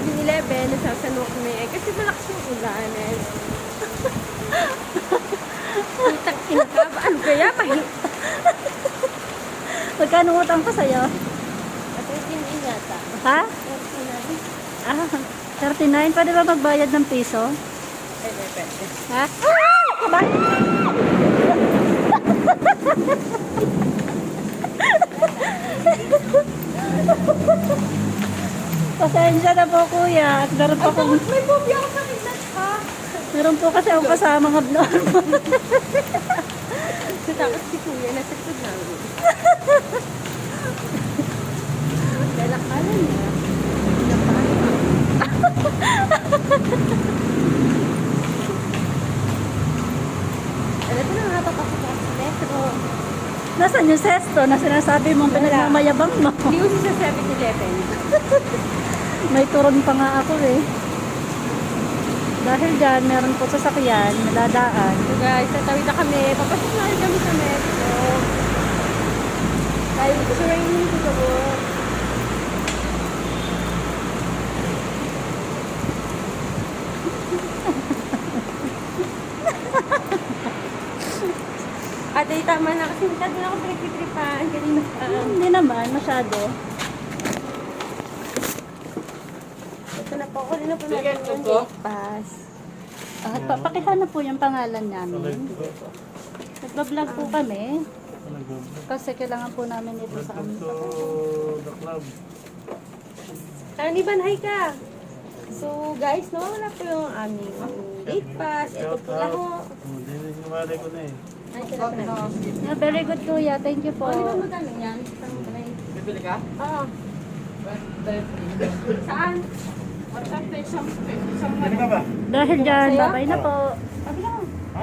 7-Eleven, nasasano kami. Eh, kasi malakas yung ulan. Eh. Putang ina ka ba? Ano kaya? Magkano utang ko sa'yo? 13 yata. Ha? 13. Ah, 39. Pwede ba magbayad ng piso? Pwede, pwede. Ha? Bakit? Pasensya na po kuya. At meron po akong... May bobi ako sa kilat ha. Meron po kasi akong kasamang abnormal. Tapos si kuya nasa likod namin. Lalakalan niya. Alam ko na nga papasok ako sa metro. Nasaan yung sesto na sinasabi mong pinagmamayabang mo? Hindi ko siya sa 7-Eleven. May turon pa nga ako eh. Dahil dyan, meron po sasakyan, nadadaan. So guys, tatawid na kami. Papasok na rin kami sa metro. Dahil it's raining to the world. Ate, tama na kasi masyado na ako pinagtitripan. Kanina pa. Hindi naman, masyado. Ito na po. Kanina po natin yung gate pass. At papakihan po yung pangalan namin. Nagbablog po kami. Kasi kailangan po namin ito sa amin. The club. Kaniban, hi ka! So guys, nawawala po yung aming gate pass. Ito po lahat. Hindi na malay ko na eh. Ay, sila pa na. Yeah, very good kuya, thank you po. Di ba magkano yan? Isang tray. Bibili ka? Oo. Saan? Isang Ano ka ba? Dahil dyan, bye-bye na po. Sabi lang. Ha?